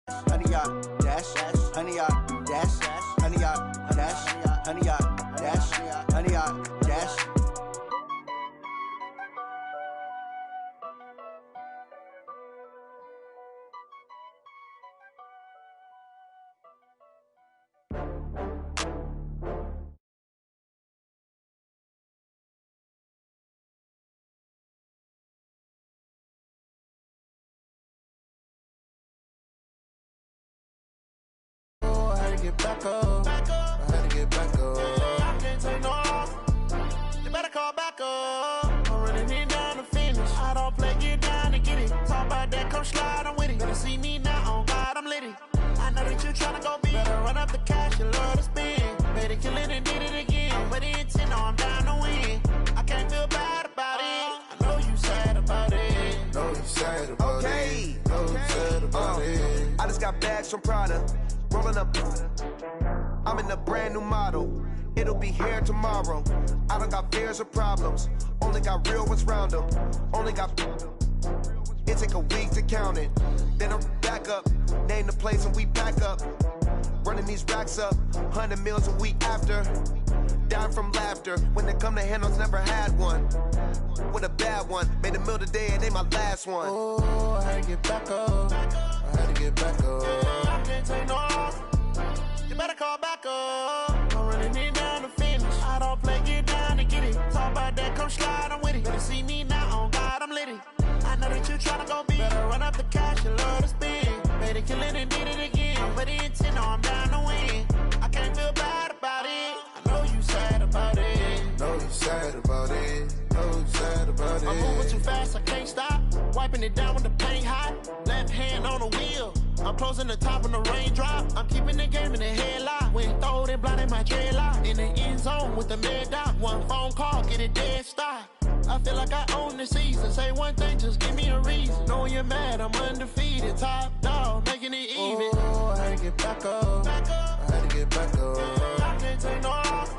honey yacht dash, honey yacht dash, honey yacht dash, honey yacht dash, honey yacht dash. Get back up. I had to get back up. I can't take no loss. You better call back up. I'm running it down to finish. I don't play, get down and get it. Talk about that, come slide, I'm with it. Better see me now, on God, I'm litty. I know that you tryna go big. Better run up the cash, you love to spend. Better kill it and did it again. But the intent, no, I'm down to win. I can't feel bad about it. I know you sad about it. Know you sad about it. Know you sad about it. I just got bags from Prada. Rolling up, I'm in a brand new model. It'll be here tomorrow. I don't got fears or problems. Only got real ones round them. Only got. It take a week to count it. Then I'm back up. Name the place and we back up. Running these racks up. 100 meals a week after. Dying from laughter. When they come to handles, never had one. With a bad one. Made a meal today and ain't my last one. Oh, I had to get back up. I had to get back up. I can't take no loss. You better call back up. I'm running it down to finish. I don't play, get down and get it. Talk about that, come slide, I'm with it. Better see me now, on God, I'm litty. I know that you tryna go big. Better run up the cash, you love to spend. Better kill it and did it again. But the intent, no, I'm down to win. I can't feel bad about it. I know you sad about it. Know you sad about it. Know you sad about it. I'm moving too fast, I can't stop. Wiping it down with the paint hot. Left hand on the wheel. I'm closing the top when the raindrop. I'm keeping the game in the headlock. When throwed and blinded my dreadlock. In the end zone with the mad dot. One phone call, get it dead stop. I feel like I own the season. Say one thing, just give me a reason. Knowing you're mad, I'm undefeated. Top dog, making it even. Oh, I had to get back up. I had to get back up. I can't take no loss.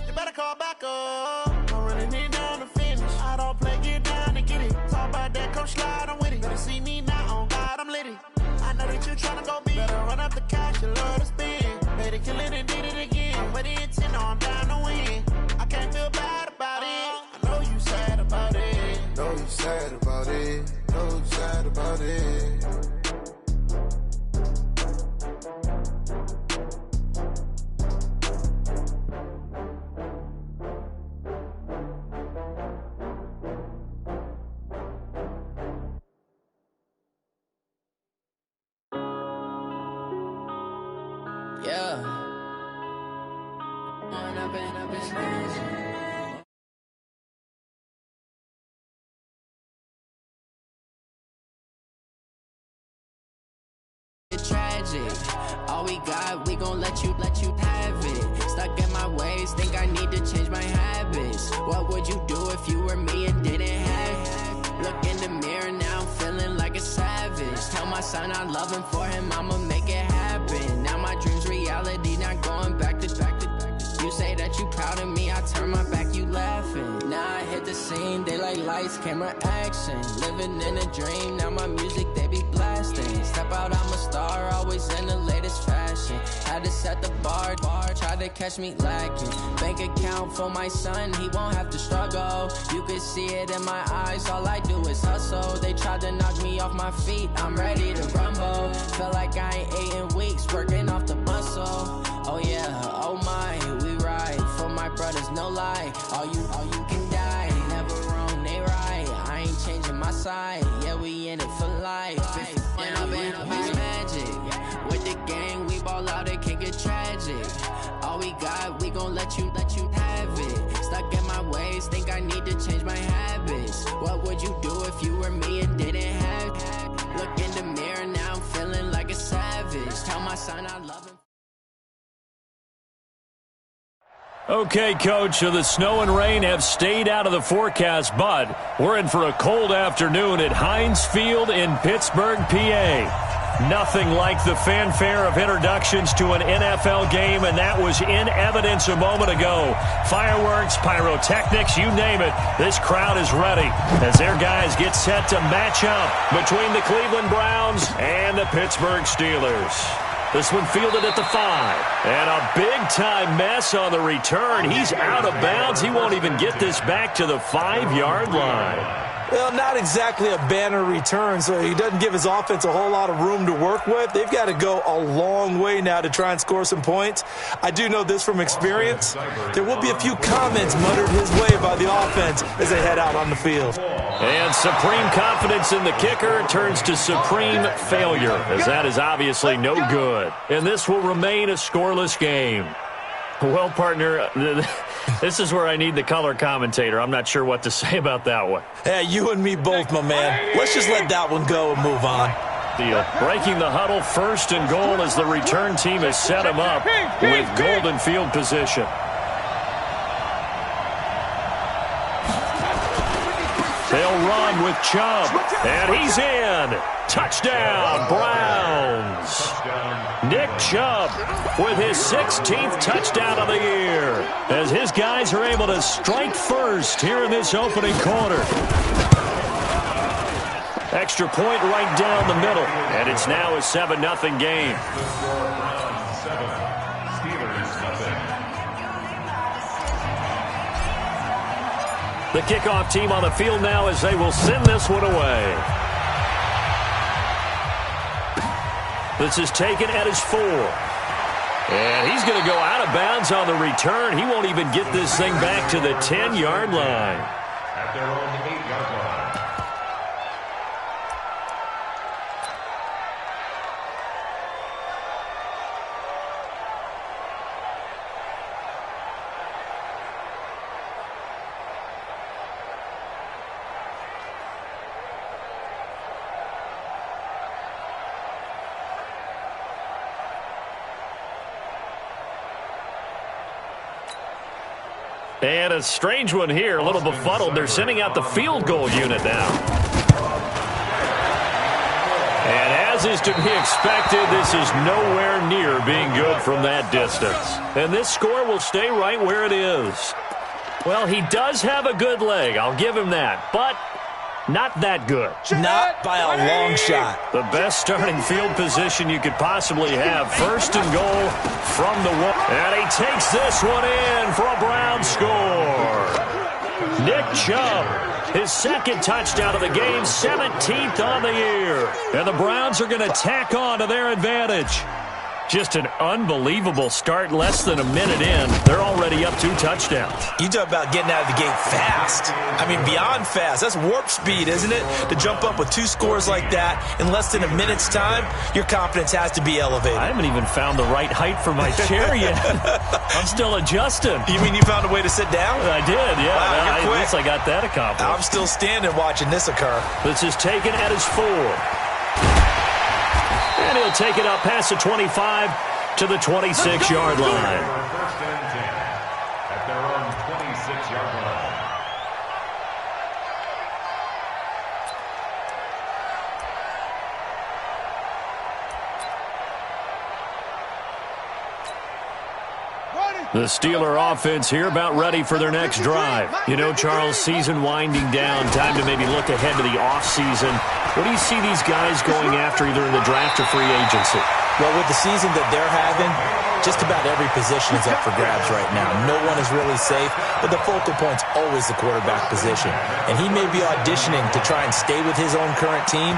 You better call back up. I'm running it down to finish. I don't play, get down and get it. Talk about that, come slide, I'm with it. Better see me now, on God, I'm litty. I know that you tryna go big. Better run up the cash, you love to spend. Better kill it and did it again. But the intent, no, I'm down to win. I can't feel bad about it. I know you sad about it. Know you sad about it. Know you sad about it. Yeah. I've been tragic. All we got, we gon' let you have it. Stuck in my ways, think I need to change my habits. What would you do if you were me and didn't have it? Look in the mirror now, I'm feeling like a savage. Tell my son I love him, for him I'ma make it happen. Now my dream's reality, not going back to. You say that you proud of me, I turn my back, you laughing. Now I hit the scene, they like lights, camera, action. Living in a dream, now my music, they be blasting. Step out, I'm a star, always in the latest fashion. Had to set the bar, try to catch me lacking. Bank account for my son, he won't have to struggle. You can see it in my eyes, all I do is hustle. They tried to knock me off my feet, I'm ready to rumble. Feel like I ain't ate in weeks, working off the muscle. Oh yeah, oh my, we ride for my brothers, no lie. All you can die, never wrong, they right. I ain't changing my side, yeah, we in it for life. And I've been magic with the gang, we ball out, it can get tragic. All we got, we gon' let you have it. Stuck in my ways, think I need to change my habits. What would you do if you were me and didn't have it? Look in the mirror now, I'm feeling like a savage. Tell my son I love him. Okay, Coach, so the snow and rain have stayed out of the forecast, but we're in for a cold afternoon at Heinz Field in Pittsburgh, PA. Nothing like the fanfare of introductions to an NFL game, and that was in evidence a moment ago. Fireworks, pyrotechnics, you name it. This crowd is ready as their guys get set to match up between the Cleveland Browns and the Pittsburgh Steelers. This one fielded at the 5. And a big-time mess on the return. He's out of bounds. He won't even get this back to the 5-yard line. Well, not exactly a banner return, so he doesn't give his offense a whole lot of room to work with. They've got to go a long way now to try and score some points. I do know this from experience. There will be a few comments muttered his way by the offense as they head out on the field. And supreme confidence in the kicker turns to supreme failure, as that is obviously no good. And this will remain a scoreless game. Well, partner, this is where I need the color commentator. I'm not sure what to say about that one. Yeah, you and me both, my man. Let's just let that one go and move on. Deal. Breaking the huddle, 1st and goal as the return team has set him up with golden field position. They'll run with Chubb, and he's in. Touchdown, Browns. Nick Chubb with his 16th touchdown of the year as his guys are able to strike first here in this opening quarter. Extra point right down the middle, and it's now a 7-0 game. The kickoff team on the field now as they will send this one away. This is taken at his 4. And he's going to go out of bounds on the return. He won't even get this thing back to the 10-yard line. At their own 8-yard line. And a strange one here, a little befuddled. They're sending out the field goal unit now. And as is to be expected, this is nowhere near being good from that distance. And this score will stay right where it is. Well, he does have a good leg, I'll give him that, but not that good. Not by a long shot. The best starting field position you could possibly have. 1st and goal from the 1. And he takes this one in for a Brown score. Nick Chubb, his 2nd touchdown of the game, 17th on the year. And the Browns are going to tack on to their advantage. Just an unbelievable start, less than a minute in. They're already up 2 touchdowns. You talk about getting out of the gate fast. I mean, beyond fast. That's warp speed, isn't it? To jump up with 2 scores like that in less than a minute's time, your confidence has to be elevated. I haven't even found the right height for my chair yet. I'm still adjusting. You mean you found a way to sit down? I did, yeah. Wow, At least I got that accomplished. I'm still standing watching this occur. This is taken at his 4. And he'll take it up past the 25 to the 26-yard line. First and 10 at their own 26-yard line. The Steeler offense here about ready for their next drive. You know, Charles, season winding down, time to maybe look ahead to the offseason. What do you see these guys going after either in the draft or free agency? Well, with the season that they're having, just about every position is up for grabs right now. No one is really safe, but the focal point's always the quarterback position. And he may be auditioning to try and stay with his own current team.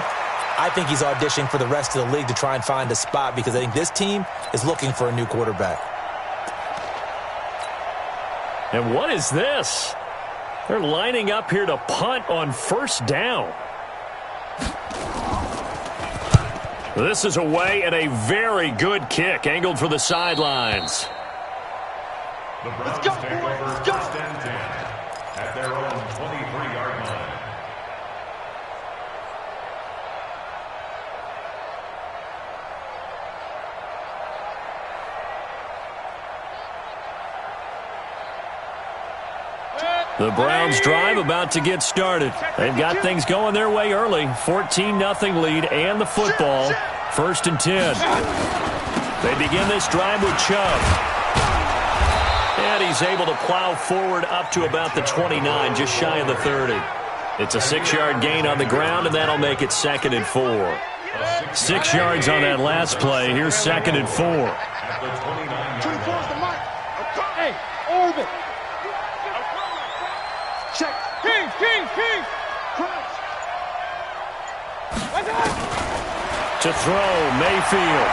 I think he's auditioning for the rest of the league to try and find a spot because I think this team is looking for a new quarterback. And what is this? They're lining up here to punt on 1st down. This is away and a very good kick angled for the sidelines. The Browns take over 1st and 10 at their own 23-yard line. The Browns drive about to get started. They've got things going their way early. 14-0 lead and the football. First and 10. They begin this drive with Chubb. And he's able to plow forward up to about the 29, just shy of the 30. It's a 6-yard gain on the ground, and that'll make it 2nd and 4. 6 yards on that last play. Here's 2nd and 4. 24 is the mark. Hey, orbit. Check. King. Crouch. To throw, Mayfield.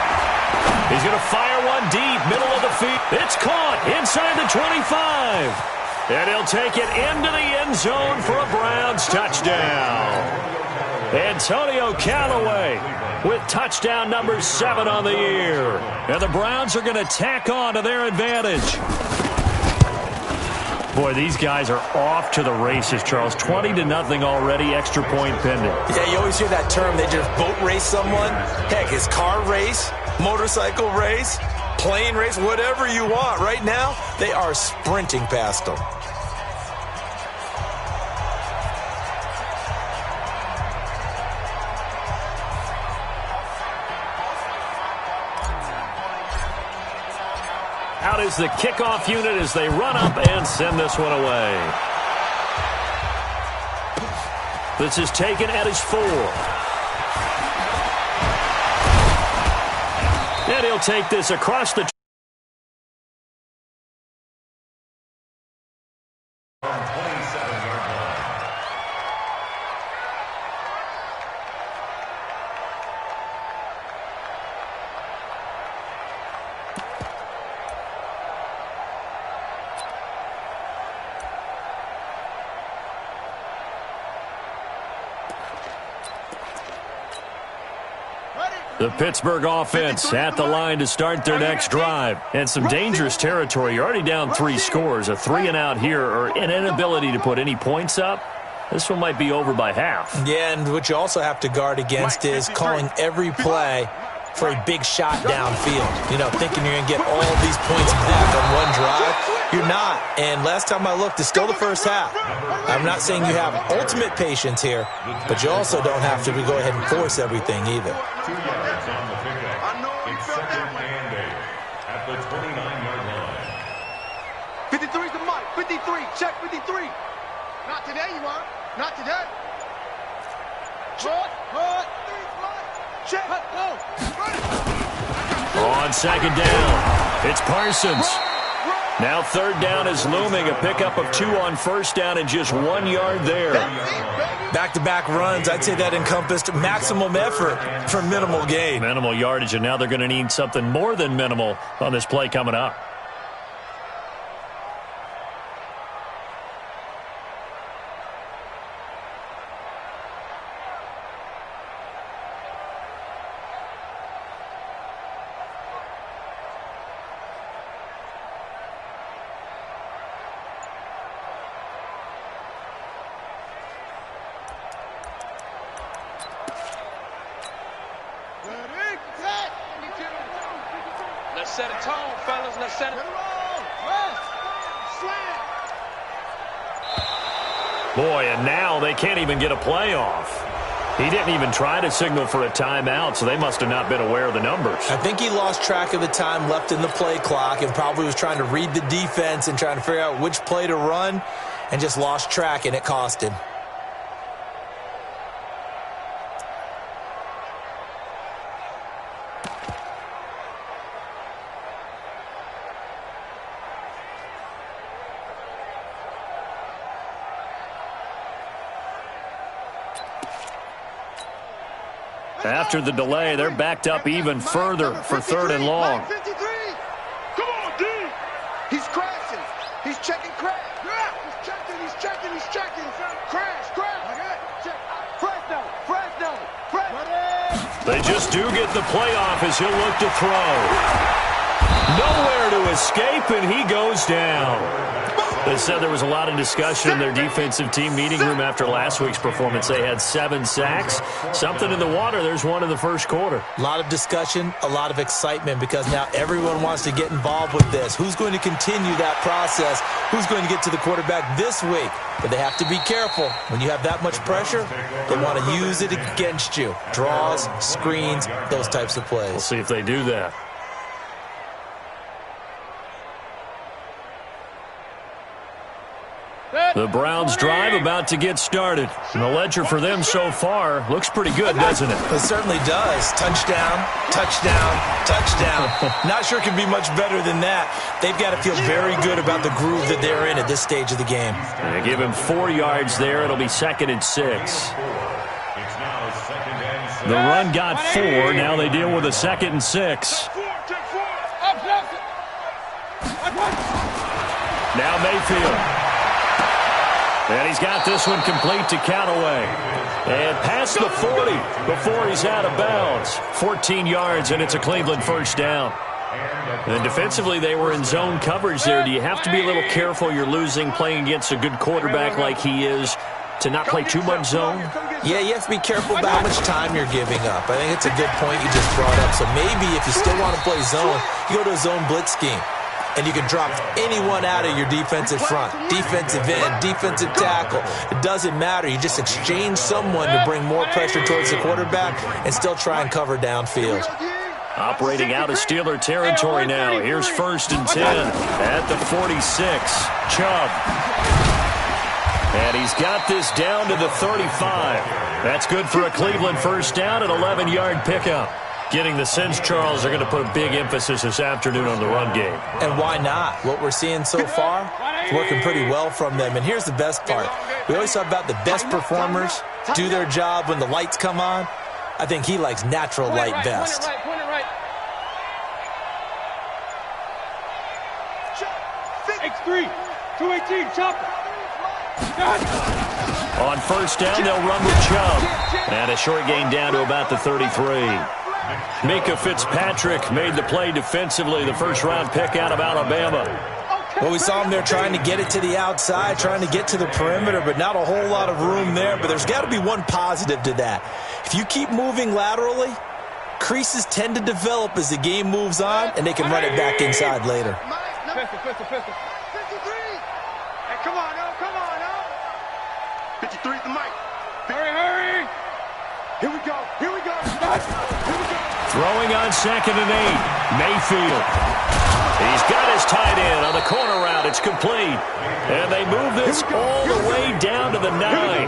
He's going to fire one deep, middle of the field. It's caught inside the 25. And he'll take it into the end zone for a Browns touchdown. Antonio Callaway with touchdown number 7 on the year. And the Browns are going to tack on to their advantage. Boy, these guys are off to the races, Charles. 20-0 already, extra point pending. Yeah, you always hear that term, they just boat race someone. Heck, it's car race, motorcycle race, plane race, whatever you want. Right now, they are sprinting past them. Out is the kickoff unit as they run up and send this one away. This is taken at his 4. And he'll take this across the 27-yard line. The Pittsburgh offense at the line to start their next drive. And some dangerous territory. You're already down 3 scores. A 3-and-out here or an inability to put any points up. This one might be over by half. Yeah, and what you also have to guard against is calling every play for a big shot downfield. You know, thinking you're going to get all these points back on one drive. You're not. And last time I looked, it's still the first half. I'm not saying you have ultimate patience here, but you also don't have to go ahead and force everything either. 2 yards on the pickup. It's 2nd and 8 at the 29-yard line. 53 is the mark. 53. Check 53. Not today, you are. Not today. Check. Go. On 2nd down, it's Parsons. Now 3rd down is looming. A pickup of 2 on 1st down and just 1 yard there. Back-to-back runs, I'd say that encompassed maximum effort for minimal gain. Minimal yardage, and now they're going to need something more than minimal on this play coming up. Let's set a tone, fellas. Let's set it. Boy, and now they can't even get a play off. He didn't even try to signal for a timeout, so they must have not been aware of the numbers. I think he lost track of the time left in the play clock and probably was trying to read the defense and trying to figure out which play to run and just lost track, and it cost him. After the delay, they're backed up even further for 3rd and long. 53. Come on, D. He's crashing. He's checking crash. He's checking. Crash. Fresh. They just do get the playoff as he'll look to throw. Nowhere to escape, and he goes down. They said there was a lot of discussion in their defensive team meeting room after last week's performance. They had 7 sacks. Something in the water. There's one in the first quarter. A lot of discussion, a lot of excitement, because now everyone wants to get involved with this. Who's going to continue that process? Who's going to get to the quarterback this week? But they have to be careful. When you have that much pressure, they want to use it against you. Draws, screens, those types of plays. We'll see if they do that. The Browns drive about to get started. And the ledger for them so far looks pretty good, doesn't it? It certainly does. Touchdown, touchdown, touchdown. Not sure it can be much better than that. They've got to feel very good about the groove that they're in at this stage of the game. And they give him 4 yards there. It'll be 2nd and 6. The run got 4. Now they deal with a 2nd and 6. Now Mayfield. And he's got this one complete to Callaway. And past the 40 before he's out of bounds. 14 yards, and it's a Cleveland first down. And defensively, they were in zone coverage there. Do you have to be a little careful? You're losing playing against a good quarterback like he is to not play too much zone? Yeah, you have to be careful about how much time you're giving up. I think it's a good point you just brought up. So maybe if you still want to play zone, you go to a zone blitz scheme. And you can drop anyone out of your defensive front, defensive end, defensive tackle. It doesn't matter. You just exchange someone to bring more pressure towards the quarterback and still try and cover downfield. Operating out of Steeler territory now. Here's 1st and 10 at the 46. Chubb. And he's got this down to the 35. That's good for a Cleveland first down, an 11-yard pickup. Getting the sense, Charles, they're going to put a big emphasis this afternoon on the run game. And why not? What we're seeing so far is working pretty well from them. And here's the best part. We always talk about the best performers do their job when the lights come on. I think he likes natural light best. X3, 218, chopper. On first down, they'll run with Chubb. And a short gain down to about the 33. Minkah Fitzpatrick made the play defensively, the first-round pick out of Alabama. Well, we saw him there trying to get it to the outside, trying to get to the perimeter, but not a whole lot of room there. But there's got to be one positive to that. If you keep moving laterally, creases tend to develop as the game moves on, and they can run it back inside later. Pistol. 53. Hey, come on, now. 53 at the mic. Hurry. Here we go. Throwing on 2nd and 8. Mayfield. He's got his tight end on the corner route. It's complete. And they move this all the way down to the 9.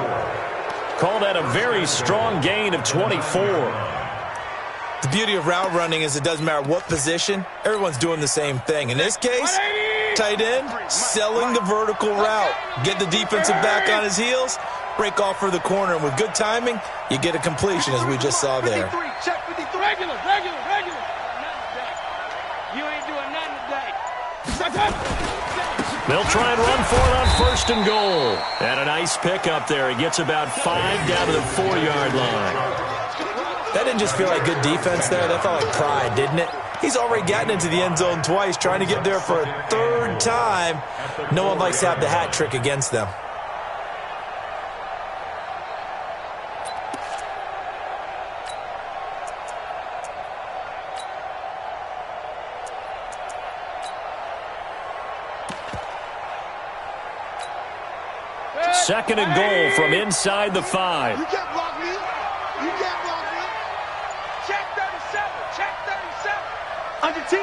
Call that a very strong gain of 24. The beauty of route running is it doesn't matter what position. Everyone's doing the same thing. In this case, tight end, selling the vertical route. Get the defensive back on his heels, break off for the corner, and with good timing, you get a completion, as we just saw there. Check 53. Regular. You ain't doing nothing today. They'll try and run for it on 1st and goal. And a nice pickup there. He gets about 5 down to the 4-yard line. That didn't just feel like good defense there. That felt like pride, didn't it? He's already gotten into the end zone twice, trying to get there for a 3rd time. No one likes to have the hat trick against them. Second and goal from inside the 5. You can't block me. Check 37. Under 10.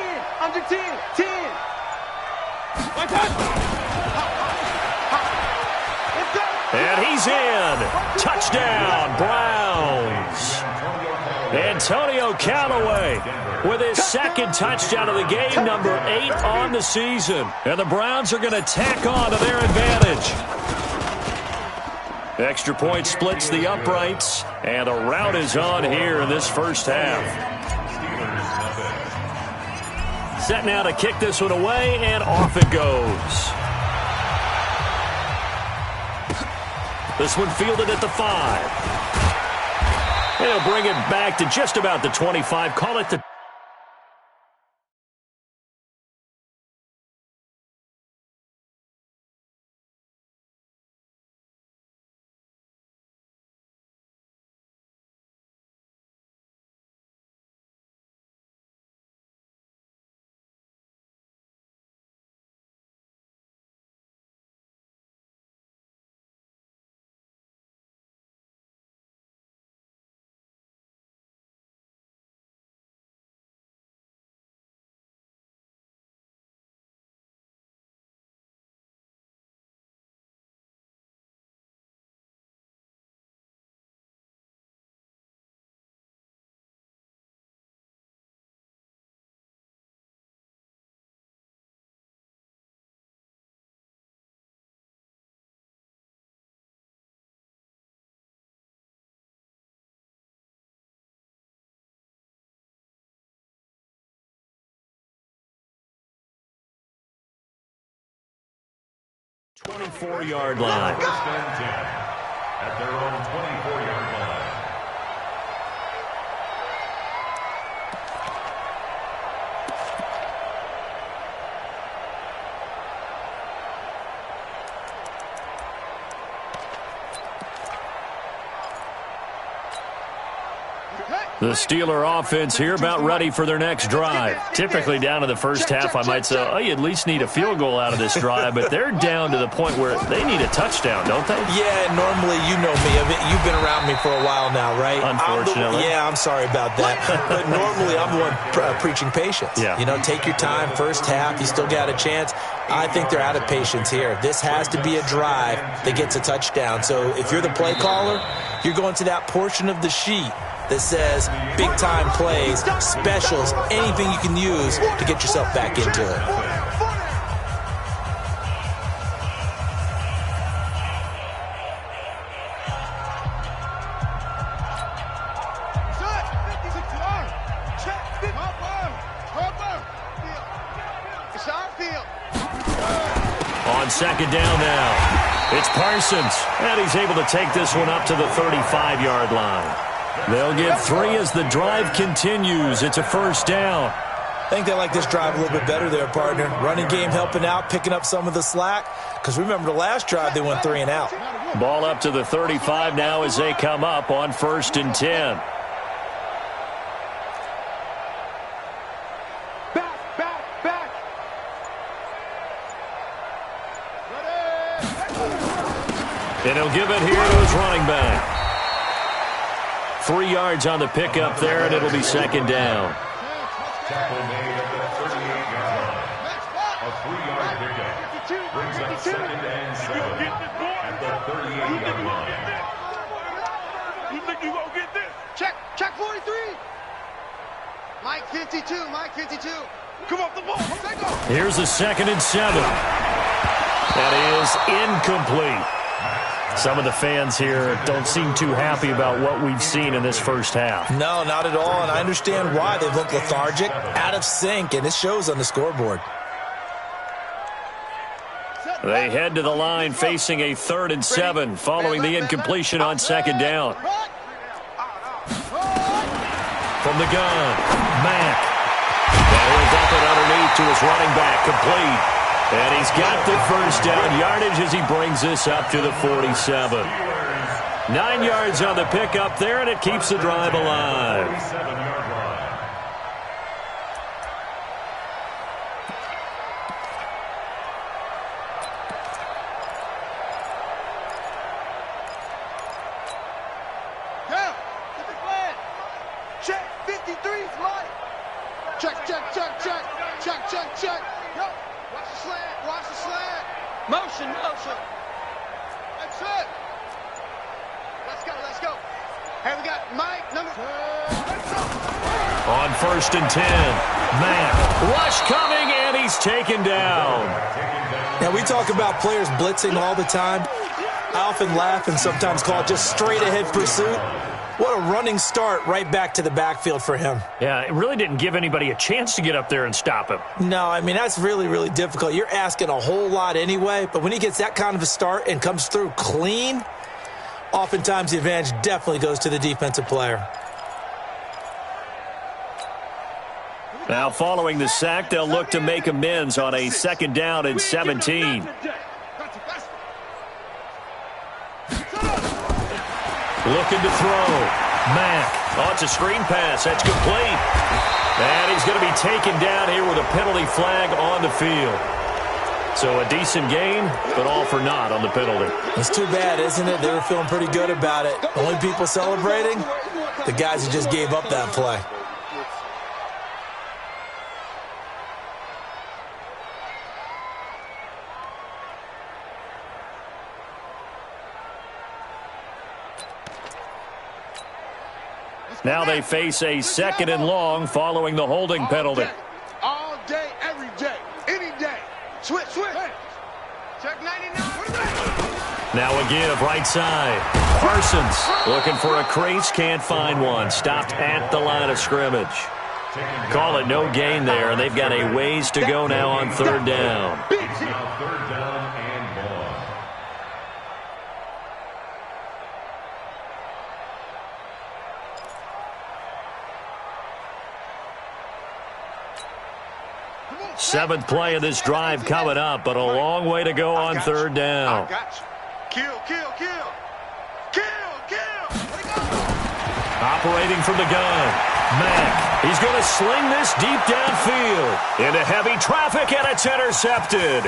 10. Let's go. And he's in. Touchdown, Browns. Antonio Callaway with his 2nd touchdown of the game, number 8 on the season. And the Browns are going to tack on to their advantage. Extra point splits the uprights, and the rout is on here in this first half. Set now to kick this one away, and off it goes. This one fielded at the 5. And he'll bring it back to just about the 25. Call it the 24-yard line. First and 10 at their own 24-yard line. The Steeler offense here about ready for their next drive. Typically down to the first half, I might say, oh, you at least need a field goal out of this drive, but they're down to the point where they need a touchdown, don't they? Yeah, normally, you know me. You've been around me for a while now, right? Unfortunately. I'm sorry about that. But normally, I'm the one preaching patience. Yeah. You know, take your time, first half, you still got a chance. I think they're out of patience here. This has to be a drive that gets a touchdown. So if you're the play caller, you're going to that portion of the sheet that says big-time plays, specials, anything you can use to get yourself back into it. On second down now, it's Parsons, and he's able to take this one up to the 35-yard line. They'll get 3 as the drive continues. It's a first down. I think they like this drive a little bit better there, partner. Running game helping out, picking up some of the slack. Because remember, the last drive, they went 3 and out. Ball up to the 35 now as they come up on 1st and 10. Back. And he'll give it here to his running back. 3 yards on the pickup there, and it'll be second down. Tackle made at the 38-yard line. A 3-yard pickup brings up 2nd and 7 at the 38-yard line. You think you gonna get this? Check 43. Mike 52. Come off the ball. Take off. Here's a 2nd and 7. That is incomplete. Some of the fans here don't seem too happy about what we've seen in this first half. No, not at all, and I understand why. They look lethargic, out of sync, and it shows on the scoreboard. They head to the line facing a 3rd and 7 following the incompletion on 2nd down. From the gun, Mack. And he'll dump it underneath to his running back, complete. And he's got the first down yardage as he brings this up to the 47. 9 yards on the pickup there, and it keeps the drive alive. Yeah, get the flag. Check 53's Mike. Check. Yo, watch the slant. Motion. That's it. Let's go. Hey, we got Mike, number 2. On 1st and 10, Mack. Rush coming, and he's taken down. Now, we talk about players blitzing all the time. I often laugh and sometimes call it just straight-ahead pursuit. What a running start right back to the backfield for him. Yeah, it really didn't give anybody a chance to get up there and stop him. No, I mean, that's really, really difficult. You're asking a whole lot anyway, but when he gets that kind of a start and comes through clean, oftentimes the advantage definitely goes to the defensive player. Now, following the sack, they'll look to make amends on a 2nd down and 17. Looking to throw. Mack. Oh, it's a screen pass. That's complete. And he's going to be taken down here with a penalty flag on the field. So a decent gain, but all for naught on the penalty. It's too bad, isn't it? They were feeling pretty good about it. Only people celebrating, the guys who just gave up that play. Now they face a 2nd and long following the holding penalty. All day, every day, any day. Switch. Check 99. Now a give right side. Parsons looking for a crease, can't find one. Stopped at the line of scrimmage. Call it no gain there, and they've got a ways to go now on 3rd down. It's now 3rd down and 1. Seventh play of this drive coming up, but a long way to go on third down. Kill. Operating from the gun, Mack. He's going to sling this deep downfield into heavy traffic, and it's intercepted.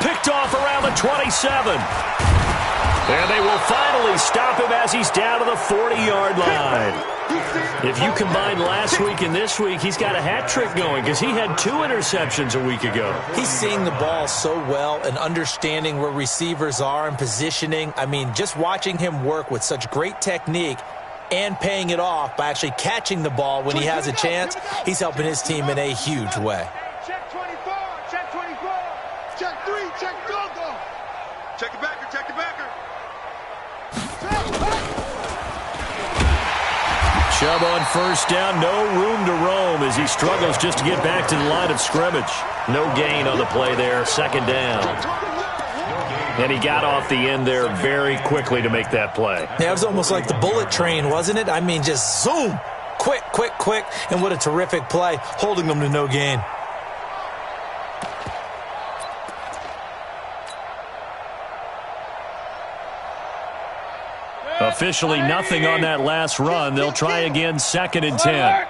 Picked off around the 27. And they will finally stop him as he's down to the 40-yard line. If you combine last week and this week, he's got a hat trick going because he had 2 interceptions a week ago. He's seeing the ball so well and understanding where receivers are and positioning. I mean, just watching him work with such great technique and paying it off by actually catching the ball when he has a chance, he's helping his team in a huge way. Check 24, check 24, check 3, check go. Check the backer. Chubb on first down, no room to roam as he struggles just to get back to the line of scrimmage. No gain on the play there, second down. And he got off the end there very quickly to make that play. Yeah, it was almost like the bullet train, wasn't it? I mean, just zoom, quick, and what a terrific play, holding them to no gain. Officially nothing on that last run. They'll try again, 2nd and 10. Alert.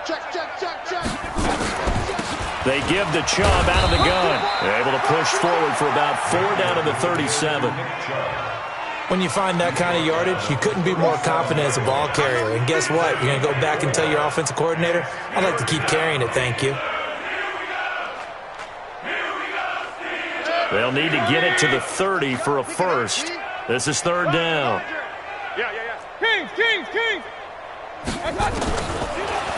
Check. They give the Chubb out of the gun. They're able to push forward for about 4 down to the 37. When you find that kind of yardage, you couldn't be more confident as a ball carrier. And guess what? You're going to go back and tell your offensive coordinator, I'd like to keep carrying it, thank you. They'll need to get it to the 30 for a first. This is 3rd down. Yeah. Kings.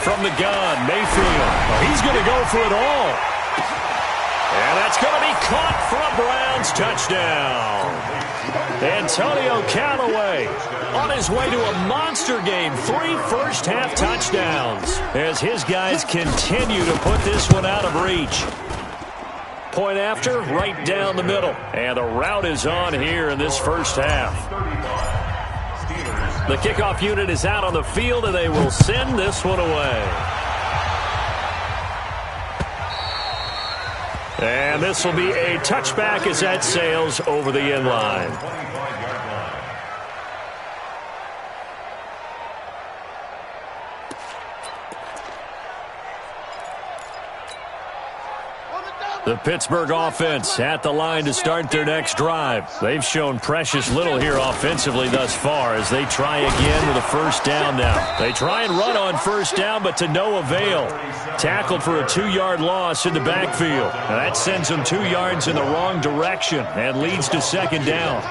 From the gun, Mayfield. He's going to go for it all. And that's going to be caught for a Browns touchdown. Antonio Callaway on his way to a monster game. 3 first-half touchdowns as his guys continue to put this one out of reach. Point after, right down the middle. And the route is on here in this first half. The kickoff unit is out on the field, and they will send this one away. And this will be a touchback as that sails over the end line. The Pittsburgh offense at the line to start their next drive. They've shown precious little here offensively thus far as they try again with a first down now. They try and run on first down, but to no avail. Tackled for a 2-yard loss in the backfield. Now that sends them 2 yards in the wrong direction and leads to 2nd down.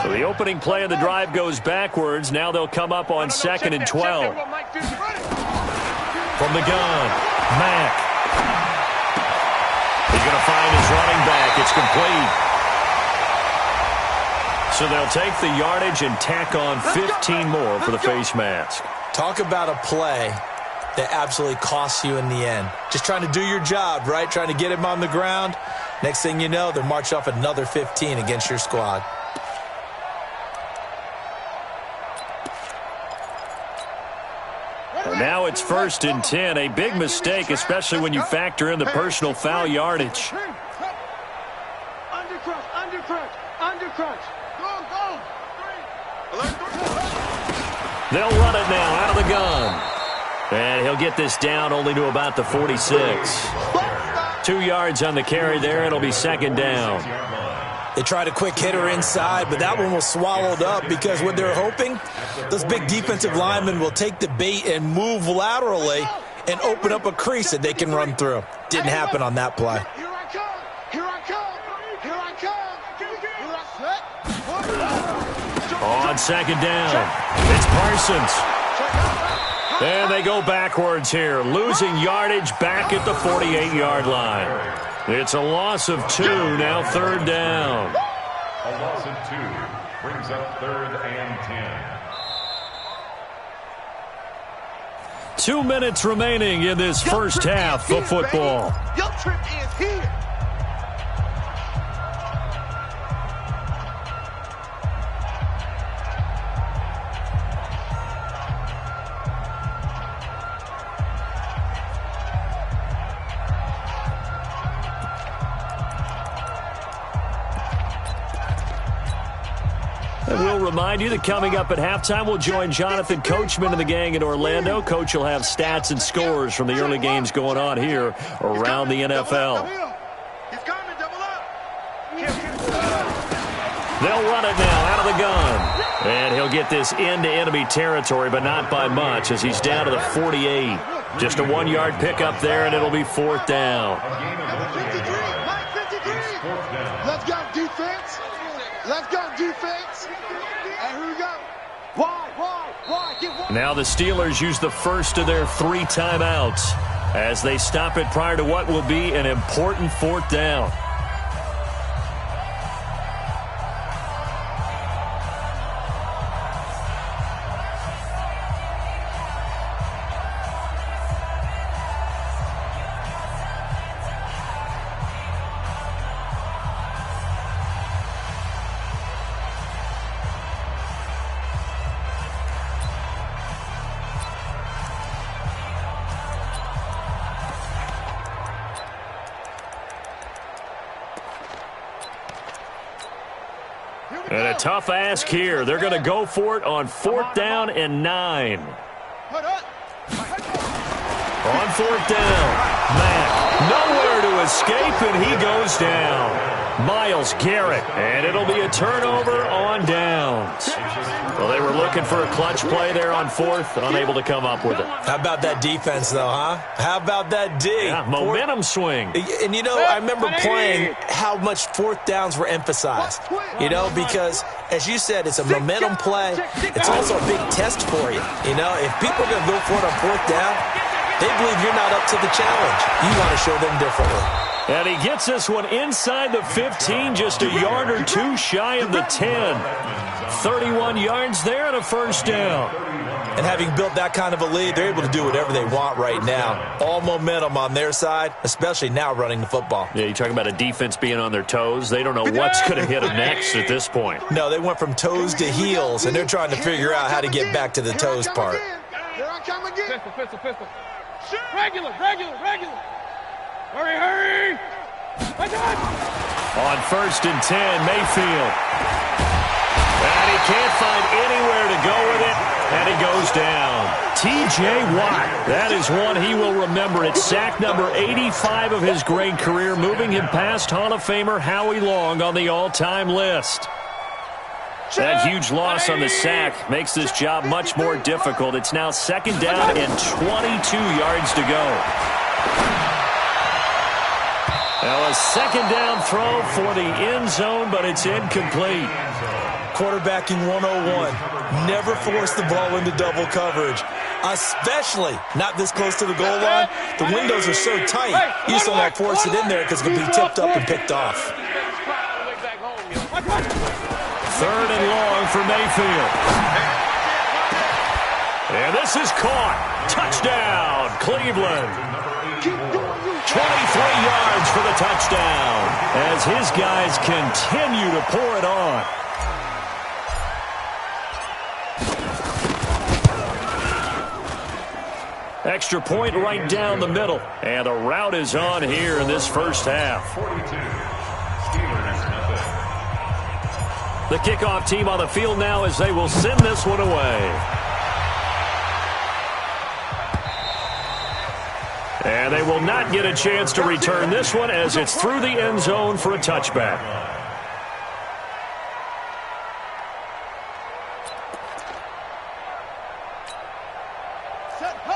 So the opening play of the drive goes backwards. Now they'll come up on 2nd and 12. From the gun, Mack. He's going to find his running back. It's complete. So they'll take the yardage and tack on 15 more for the face mask. Talk about a play that absolutely costs you in the end. Just trying to do your job, right? Trying to get him on the ground. Next thing you know, they're marched off another 15 against your squad. Now it's 1st and 10. A big mistake, especially when you factor in the personal foul yardage. Undercrunch. Go. They'll run it now out of the gun. And he'll get this down only to about the 46. 2 yards on the carry there. It'll be 2nd down. They tried a quick hitter inside, but that one was swallowed up because what they're hoping, those big defensive linemen will take the bait and move laterally and open up a crease that they can run through. Didn't happen on that play. Here I come. On 2nd down, it's Parsons. And they go backwards here, losing yardage back at the 48-yard line. It's a loss of 2, now 3rd down. A loss of 2 brings up 3rd and 10. 2 minutes remaining in this first half of football. Your trip is here. And we'll remind you that coming up at halftime, we'll join Jonathan Coachman and the gang in Orlando. Coach will have stats and scores from the early games going on here around the NFL. They'll run it now out of the gun. And he'll get this into enemy territory, but not by much as he's down to the 48. Just a 1-yard pickup there, and it'll be 4th down. Let's go, defense. Let's go, defense. And here we go. Why? Get wide. Now the Steelers use the first of their 3 timeouts as they stop it prior to what will be an important 4th down. And a tough ask here. They're going to go for it on 4th down and 9. On 4th down, Mack nowhere to escape, and he goes down. Myles Garrett, and it'll be a turnover on downs. Well, they were looking for a clutch play there on 4th, unable to come up with it. How about that defense, though, huh? How about that D? Yeah, momentum swing. And, you know, I remember playing how much 4th downs were emphasized. You know, because, as you said, it's a momentum play. It's also a big test for you. You know, if people are going to go for it on 4th down, they believe you're not up to the challenge. You want to show them differently. And he gets this one inside the 15, just a yard or 2 shy of the 10. 31 yards there and a 1st down. And having built that kind of a lead, they're able to do whatever they want right now. All momentum on their side, especially now running the football. Yeah, you're talking about a defense being on their toes. They don't know what's going to hit them next at this point. No, they went from toes to heels, and they're trying to figure out how to get back to the toes part. Here I come again. Pistol. Regular. Hurry. On 1st and 10, Mayfield. And he can't find anywhere to go with it, and he goes down. T.J. Watt, that is one he will remember. It's sack number 85 of his great career, moving him past Hall of Famer Howie Long on the all-time list. That huge loss on the sack makes this job much more difficult. It's now 2nd down and 22 yards to go. Now a 2nd down throw for the end zone, but it's incomplete. Quarterbacking 101. Never force the ball into double coverage, especially not this close to the goal line. The windows are so tight, you just don't want to force it in there because it can be tipped up and picked off. 3rd and long for Mayfield. And this is caught. Touchdown, Cleveland. 23 yards for the touchdown as his guys continue to pour it on. Extra point right down the middle. And a route is on here in this first half. The kickoff team on the field now as they will send this one away. And they will not get a chance to return this one as it's through the end zone for a touchback.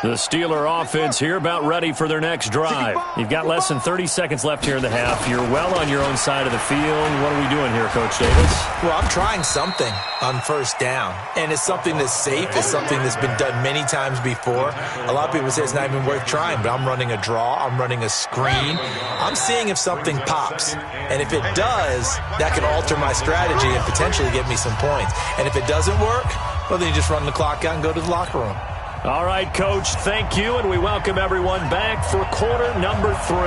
The Steeler offense here about ready for their next drive. You've got less than 30 seconds left here in the half. You're well on your own side of the field. What are we doing here, Coach Davis? Well, I'm trying something on 1st down, and it's something that's safe. It's something that's been done many times before. A lot of people say it's not even worth trying, but I'm running a draw. I'm running a screen. I'm seeing if something pops, and if it does, that can alter my strategy and potentially get me some points. And if it doesn't work, well, then you just run the clock out and go to the locker room. All right, Coach, thank you, and we welcome everyone back for quarter number 3.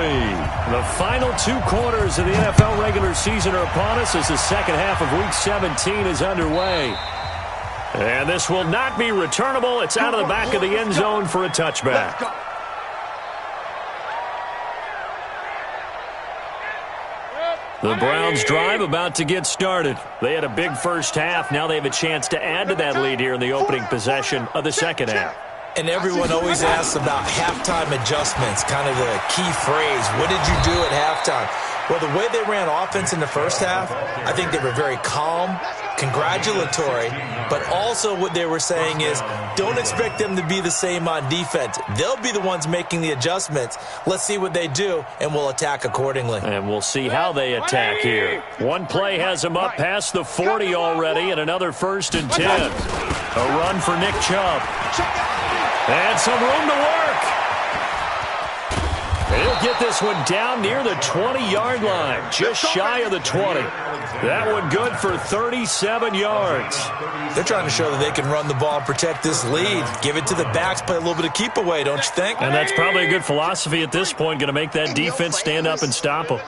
The final 2 quarters of the NFL regular season are upon us as the second half of Week 17 is underway. And this will not be returnable. It's out of the back of the end zone for a touchback. The Browns drive about to get started. They had a big first half. Now they have a chance to add to that lead here in the opening possession of the second half. And everyone always asks about halftime adjustments, kind of the key phrase. What did you do at halftime? Well, the way they ran offense in the first half, I think they were very calm, congratulatory, but also what they were saying is don't expect them to be the same on defense. They'll be the ones making the adjustments. Let's see what they do, and we'll attack accordingly. And we'll see how they attack here. One play has them up past the 40 already, and another 1st and 10. A run for Nick Chubb. And some room to work. He'll get this one down near the 20-yard line, just shy of the 20. That one good for 37 yards. They're trying to show that they can run the ball and protect this lead. Give it to the backs, play a little bit of keep away, don't you think? And that's probably a good philosophy at this point, going to make that defense stand up and stop them.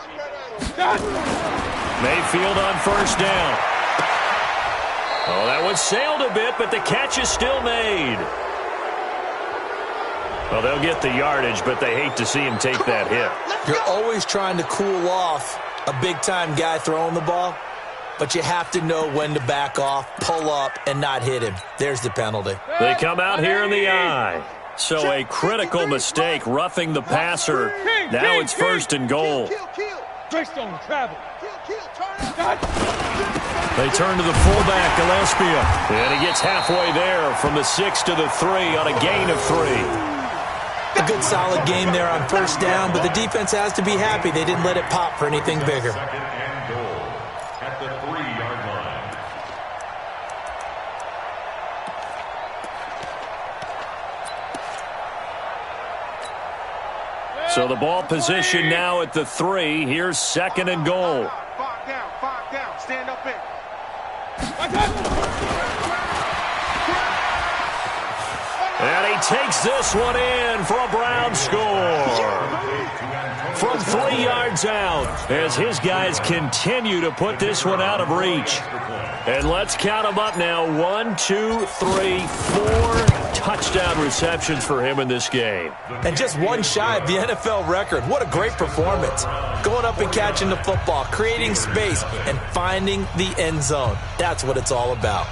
Mayfield on 1st down. Oh, that one sailed a bit, but the catch is still made. Well, they'll get the yardage, but they hate to see him take that hit. You're always trying to cool off a big-time guy throwing the ball, but you have to know when to back off, pull up, and not hit him. There's the penalty. They come out here in the eye. So a critical mistake, roughing the passer. Now it's 1st and goal. Greystone travel. They turn to the fullback, Gillespie. And he gets halfway there from the 6 to the 3 on a gain of 3. A good solid game there on 1st down, but the defense has to be happy. They didn't let it pop for anything bigger. 2nd and goal at the 3-yard line. So the ball position now at the 3. Here's 2nd and goal. 5 down, stand up in. And he takes this one in for a Brown score. From 3 yards out as his guys continue to put this one out of reach. And let's count them up now. 1, 2, 3, 4 touchdown receptions for him in this game. And just one shy of the NFL record. What a great performance. Going up and catching the football, creating space, and finding the end zone. That's what it's all about.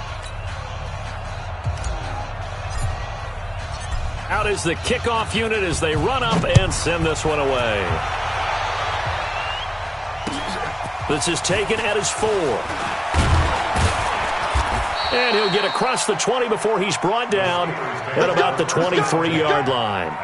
Out is the kickoff unit as they run up and send this one away. This is taken at his 4. And he'll get across the 20 before he's brought down at about the 23-yard line.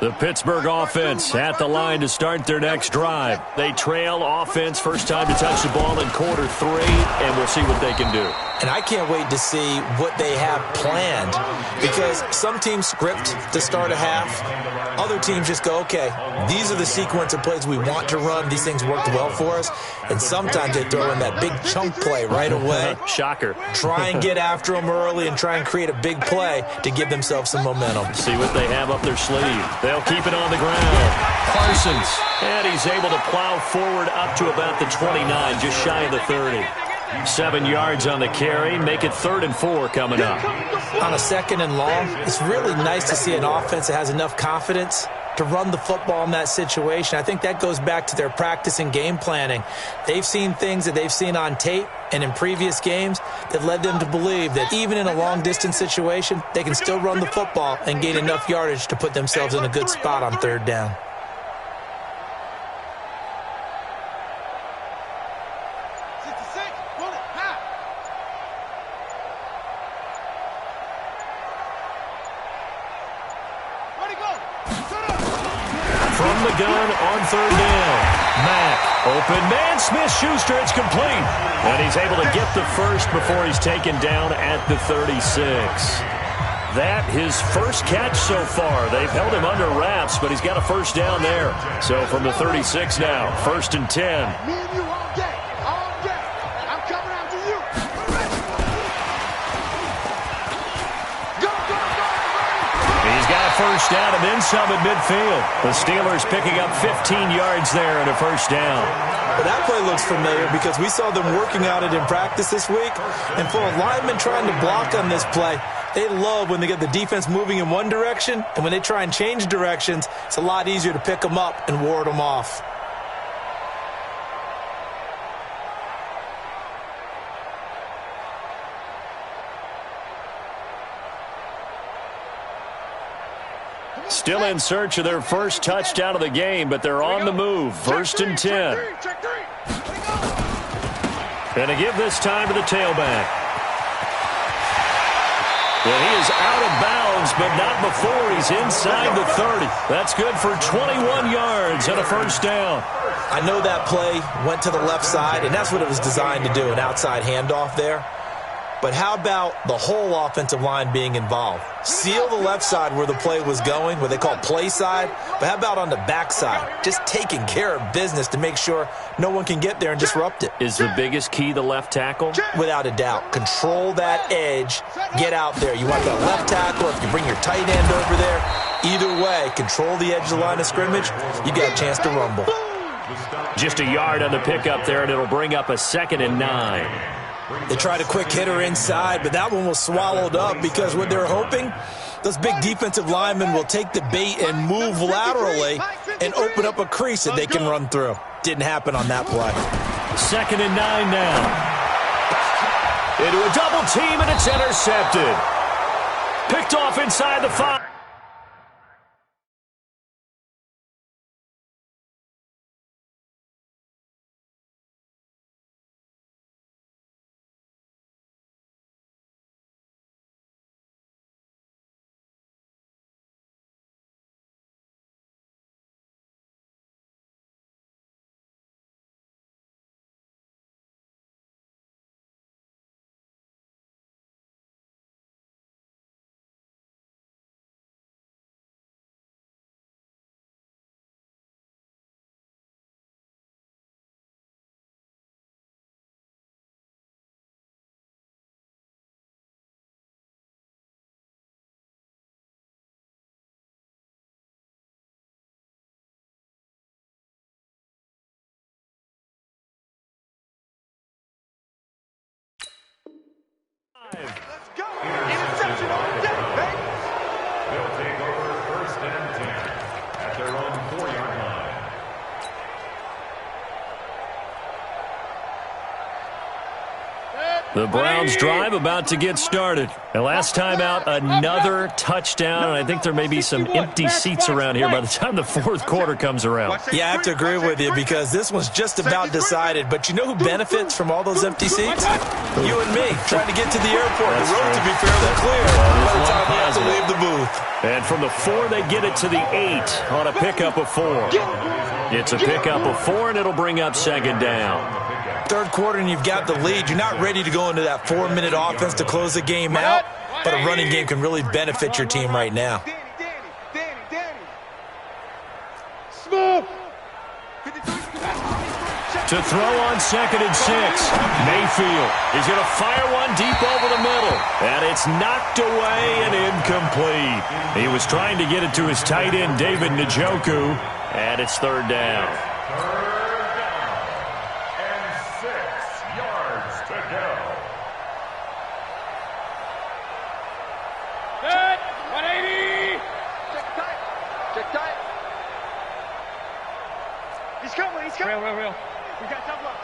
The Pittsburgh offense at the line to start their next drive. They trail offense, first time to touch the ball in quarter 3, and we'll see what they can do. And I can't wait to see what they have planned, because some teams script to start a half. Other teams just go, okay, these are the sequence of plays we want to run. These things worked well for us. And sometimes they throw in that big chunk play right away. Shocker. Try and get after them early and try and create a big play to give themselves some momentum. See what they have up their sleeve. They'll keep it on the ground. Parsons. And he's able to plow forward up to about the 29, just shy of the 30. 7 yards on the carry. Make it 3rd and 4 coming up. On a 2nd and long, it's really nice to see an offense that has enough confidence to run the football in that situation. I think that goes back to their practice and game planning. They've seen things that they've seen on tape and in previous games that led them to believe that even in a long-distance situation, they can still run the football and gain enough yardage to put themselves in a good spot on 3rd down. From the gun on 3rd down. Mack, open man, Smith-Schuster, it's complete. And he's able to get the first before he's taken down at the 36. That his first catch so far. They've held him under wraps, but he's got a first down there. So from the 36 now, 1st and 10. Me and you all day, all day. I'm coming after you. Go, go, go, go. first down and then some at midfield. The Steelers picking up 15 yards there and a first down. Well, that play looks familiar because we saw them working on it in practice this week. And for a lineman trying to block on this play, they love when they get the defense moving in one direction, and when they try and change directions, it's a lot easier to pick them up and ward them off. Still in search of their first touchdown of the game, but they're on the move. First and 10. And to give this time to the tailback. And he is out of bounds, but not before he's inside the 30. That's good for 21 yards and a first down. I know that play went to the left side, and that's what it was designed to do, an outside handoff there. But how about the whole offensive line being involved? Seal the left side where the play was going, what they call play side. But how about on the back side? Just taking care of business to make sure no one can get there and disrupt it. Is the biggest key the left tackle? Without a doubt. Control that edge. Get out there. You want that left tackle. If you bring your tight end over there, either way, control the edge of the line of scrimmage. You got a chance to rumble. Just a yard on the pickup there, and it'll bring up a 2nd and 9. They tried a quick hitter inside, but that one was swallowed up because what they're hoping, those big defensive linemen will take the bait and move laterally and open up a crease that they can run through. Didn't happen on that play. 2nd and 9 now. Into a double team, and it's intercepted. Picked off inside the 5. Let's go. Interception all day, baby. They'll take over 1st and 10 at their own 4-yard line. The Browns drive about to get started. And last time out, another touchdown. And I think there may be some empty seats around here by the time the 4th quarter comes around. Yeah, I have to agree with you because this one's just about decided. But you know who benefits from all those empty seats? You and me, trying to get to the airport. The road to be fairly clear by the time we have to leave the booth. And from the 4, they get it to the 8 on a pickup of 4. It's a pickup of 4, and it'll bring up 2nd down. 3rd quarter and you've got the lead. You're not ready to go into that 4-minute offense to close the game out, but a running game can really benefit your team right now. Danny. Smooth. To throw on 2nd and 6. Mayfield is going to fire one deep over the middle. And it's knocked away and incomplete. He was trying to get it to his tight end, David Njoku, and it's 3rd down. Real. We got double up.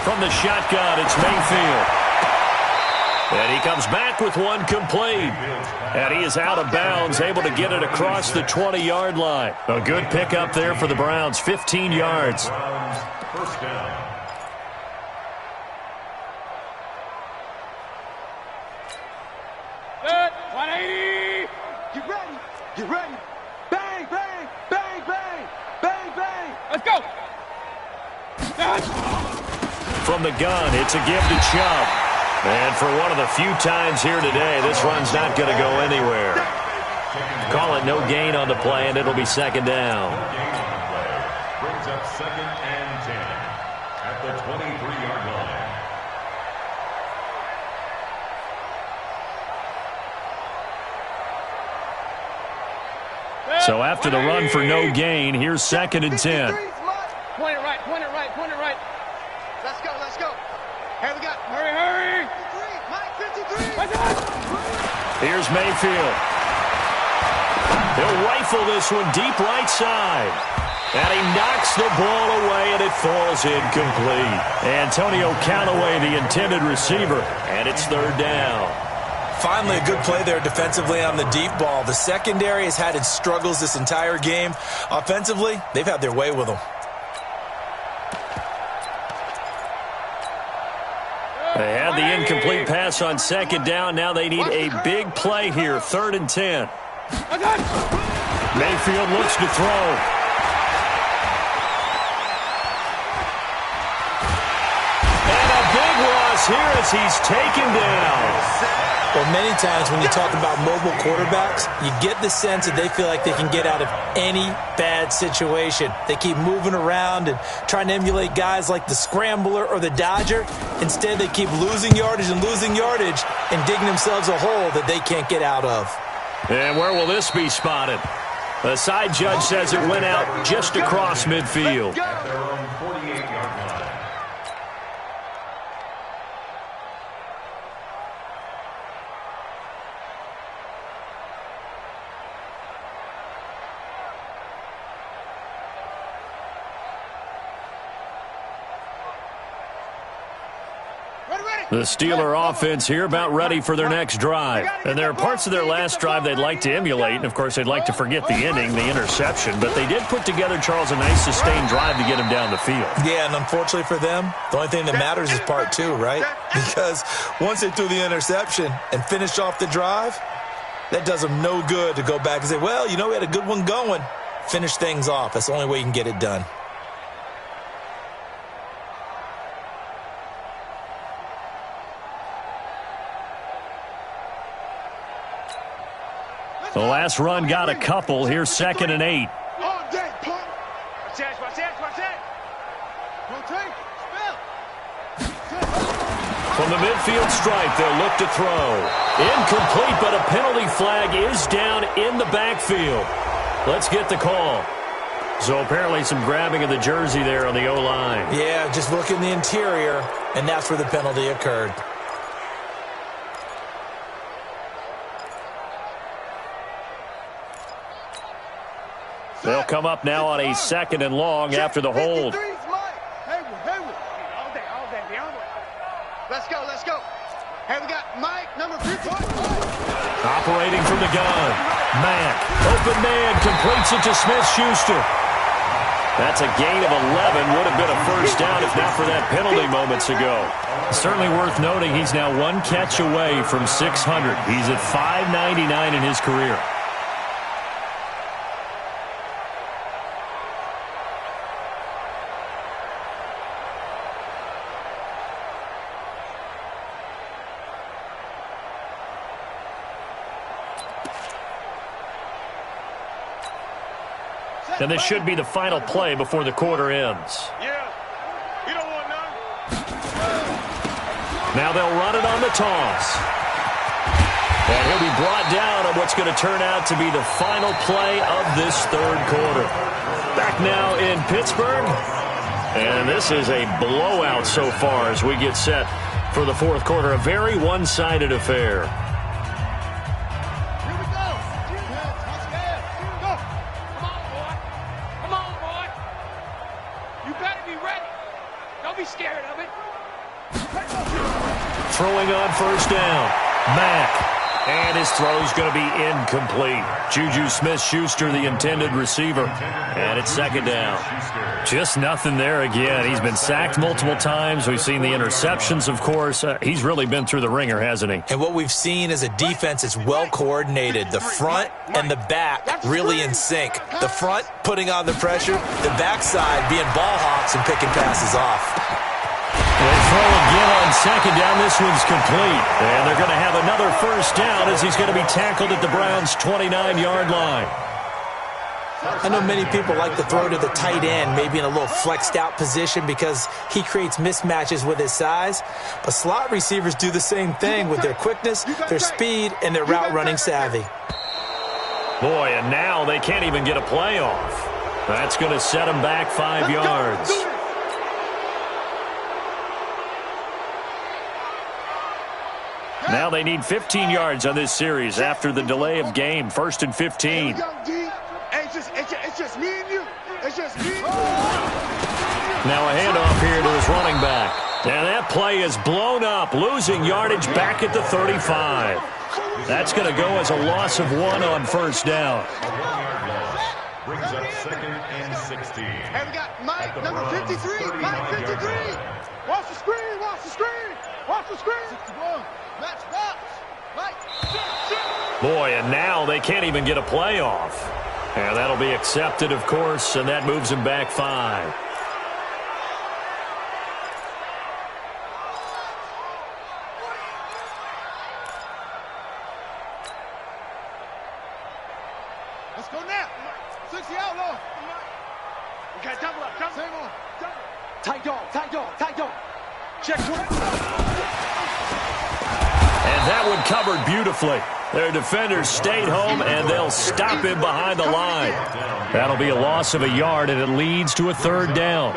From the shotgun, it's Mayfield. And he comes back with one complete. And he is out of bounds, able to get it across the 20-yard line. A good pickup there for the Browns, 15 yards. First down. Good. 180. Get ready. Bang. Let's go. From the gun, it's a give to Chubb. And for one of the few times here today, this run's not going to go anywhere. Call it no gain on the play, and it'll be 2nd down. Brings up 2nd and 10 at the 23-yard line. So after the run for no gain, here's 2nd and 10. Point it right, point it right, point it right. Let's go, let's go. Here we go. Hurry, hurry. Mike 53. Here's Mayfield. He'll rifle this one deep right side. And he knocks the ball away, and it falls incomplete. Antonio Callaway, the intended receiver, and it's 3rd down. Finally, a good play there defensively on the deep ball. The secondary has had its struggles this entire game. Offensively, they've had their way with them. They had the incomplete pass on 2nd down. Now they need a big play here, 3rd and 10. Mayfield looks to throw. Here as he's taken down. Well, many times when you talk about mobile quarterbacks, you get the sense that they feel like they can get out of any bad situation. They keep moving around and trying to emulate guys like the Scrambler or the Dodger. Instead, they keep losing yardage and digging themselves a hole that they can't get out of. And where will this be spotted? The side judge says it went out just across midfield. The Steeler offense here about ready for their next drive. And there are parts of their last drive they'd like to emulate. And, of course, they'd like to forget the ending, the interception. But they did put together, Charles, a nice sustained drive to get him down the field. Yeah, and unfortunately for them, the only thing that matters is part 2, right? Because once they threw the interception and finished off the drive, that does them no good to go back and say, well, you know, we had a good one going. Finish things off. That's the only way you can get it done. The last run got a couple. Here's 2nd and 8. Watch that. Rotate. From the midfield stripe, they'll look to throw. Incomplete, but a penalty flag is down in the backfield. Let's get the call. So apparently some grabbing of the jersey there on the O-line. Yeah, just look in the interior, and that's where the penalty occurred. They'll come up now on a 2nd and long after the hold. Let's go. Hey, we got Mike, number 50. Operating from the gun. Mack, open man, completes it to Smith-Schuster. That's a gain of 11. Would have been a first down if not for that penalty moments ago. Certainly worth noting he's now 1 catch away from 600. He's at 599 in his career. And this should be the final play before the quarter ends. Yeah. You don't want none. Now they'll run it on the toss. And he'll be brought down on what's going to turn out to be the final play of this 3rd quarter. Back now in Pittsburgh. And this is a blowout so far as we get set for the 4th quarter. A very one-sided affair. Throwing on first down. Mack. And his throw's going to be incomplete. Juju Smith-Schuster, the intended receiver. And it's 2nd down. Just nothing there again. He's been sacked multiple times. We've seen the interceptions, of course. He's really been through the ringer, hasn't he? And what we've seen is a defense that's well coordinated. The front and the back really in sync. The front putting on the pressure. The backside being ball hawks and picking passes off. They throw again on 2nd down. This one's complete. And they're going to have another first down as he's going to be tackled at the Browns' 29-yard line. I know many people like to throw to the tight end, maybe in a little flexed out position because he creates mismatches with his size. But slot receivers do the same thing with their quickness, their speed, and their route running savvy. Boy, and now they can't even get a play off. That's going to set them back 5 yards. Now they need 15 yards on this series after the delay of game. 1st and 15. It's just me and you. It's just me. Now a handoff here to his running back. And that play is blown up, losing yardage back at the 35. That's going to go as a loss of 1 on 1st down. Brings up 2nd and 16. And we got Mike, number 53. Mike, 53. Watch the screen. Watch the screen. Watch the screen. 61. Match box. Mike. Boy, and now they can't even get a play off. And that'll be accepted, of course, and that moves him back 5. Let's go now. 60 outlaw. We got double up. Double. Same on. Double. Tight dog. Tight dog. Tight dog. Check one. And that one covered beautifully. Their defenders stayed home, and they'll stop him behind the line. That'll be a loss of a yard, and it leads to a 3rd down.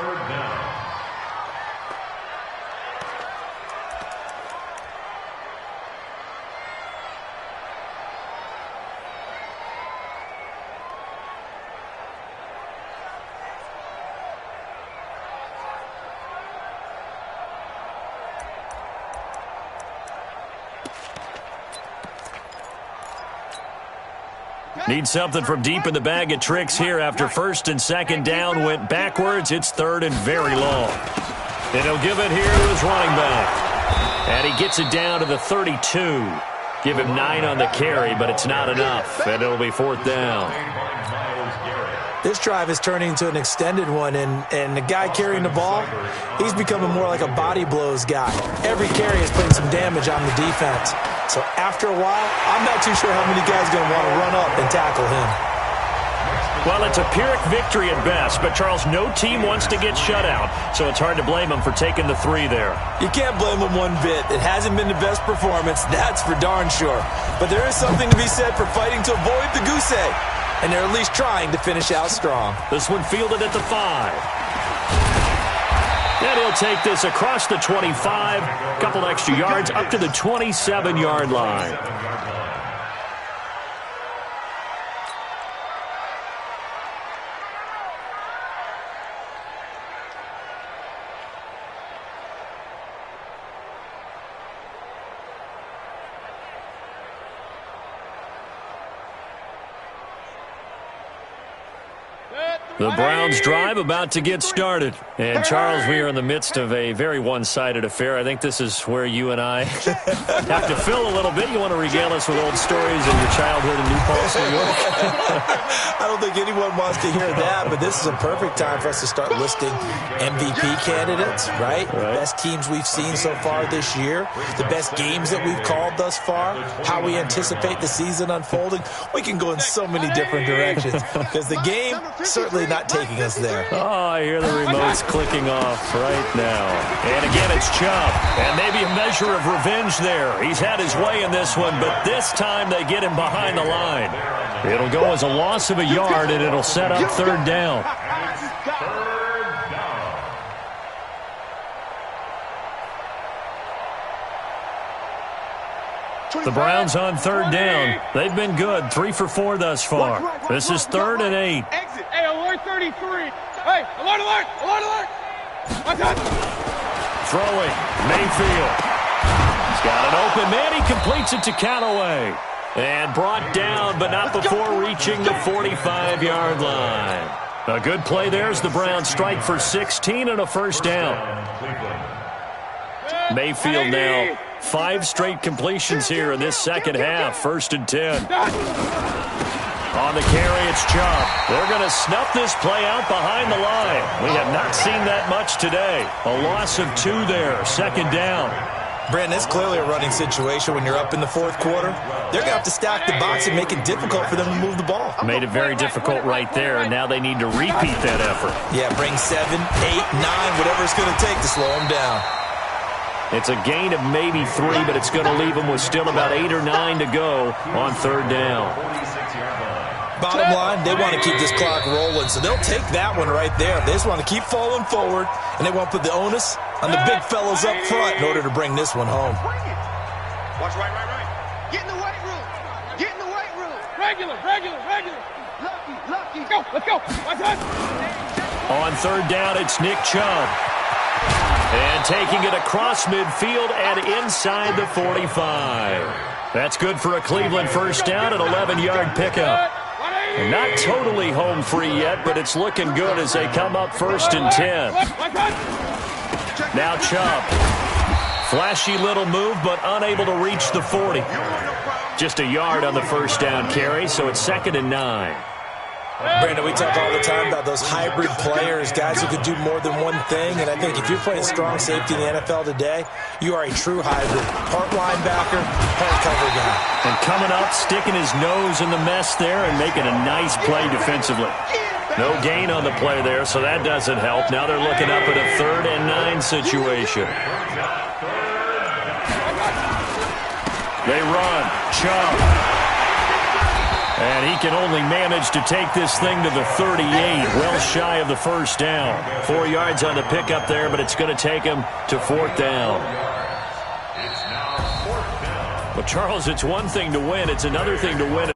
Need something from deep in the bag of tricks here after 1st and 2nd down went backwards. It's 3rd and very long. And he'll give it here to his running back. And he gets it down to the 32. Give him 9 on the carry, but it's not enough. And it'll be 4th down. This drive is turning into an extended one, and the guy carrying the ball, he's becoming more like a body blows guy. Every carry is putting some damage on the defense. So after a while, I'm not too sure how many guys are going to want to run up and tackle him. Well, it's a Pyrrhic victory at best, but, Charles, no team wants to get shut out, so it's hard to blame them for taking the 3 there. You can't blame them one bit. It hasn't been the best performance, that's for darn sure. But there is something to be said for fighting to avoid the goose egg. And they're at least trying to finish out strong. This one fielded at the 5. And he'll take this across the 25, couple extra yards up to the 27-yard line. The Browns drive about to get started. And, Charles, we are in the midst of a very one-sided affair. I think this is where you and I have to fill a little bit. You want to regale us with old stories of your childhood in New Paltz, New York? I don't think anyone wants to hear that, but this is a perfect time for us to start listing MVP candidates, right? The best teams we've seen so far this year, the best games that we've called thus far, how we anticipate the season unfolding. We can go in so many different directions because the game certainly not taking us there. Oh, I hear the remotes clicking off right now. And again, it's Chubb. And maybe a measure of revenge there. He's had his way in this one, but this time they get him behind the line. It'll go as a loss of a yard, and it'll set up 3rd down. The Browns on 3rd down. They've been good. 3 for 4 thus far. This is 3rd and 8. Exit. Hey, alert 33. Hey, alert, alert, alert, alert. Throwing. Mayfield. He's got an open man. He completes it to Callaway. And brought down, but not before reaching the 45-yard line. A good play there as the Browns strike for 16 and a 1st down. Mayfield now 5 straight completions here in this second half. 1st and 10. On the carry, it's Chubb. They're going to snuff this play out behind the line. We have not seen that much today. A loss of 2 there. 2nd down. Brandon, it's clearly a running situation when you're up in the 4th quarter. They're going to have to stack the box and make it difficult for them to move the ball. Made it very difficult right there, and now they need to repeat that effort. Yeah, bring 7, 8, 9, whatever it's going to take to slow them down. It's a gain of maybe 3, but it's going to leave them with still about 8 or 9 to go on 3rd down. Bottom line, they want to keep this clock rolling, so they'll take that one right there. They just want to keep falling forward, and they want to put the onus on the big fellows up front in order to bring this one home. Watch right. Get in the weight room. Get in the weight room. Regular. Lucky. Let's go. Watch that. On third down, it's Nick Chubb. And taking it across midfield and inside the 45. That's good for a Cleveland first down, an 11-yard pickup. And not totally home free yet, but it's looking good as they come up first and 10. Now Chubb. Flashy little move, but unable to reach the 40. Just a yard on the first down carry, so it's 2nd and 9. Brandon, we talk all the time about those hybrid players, guys who could do more than one thing, and I think if you're playing strong safety in the NFL today, you are a true hybrid. Part linebacker, part cover guy. And coming up, sticking his nose in the mess there and making a nice play defensively. No gain on the play there, so that doesn't help. Now they're looking up at a 3rd and 9 situation. They run. Chubb. And he can only manage to take this thing to the 38, well shy of the first down. 4 yards on the pickup there, but it's going to take him to 4th down. Well, Charles, it's one thing to win. It's another thing to win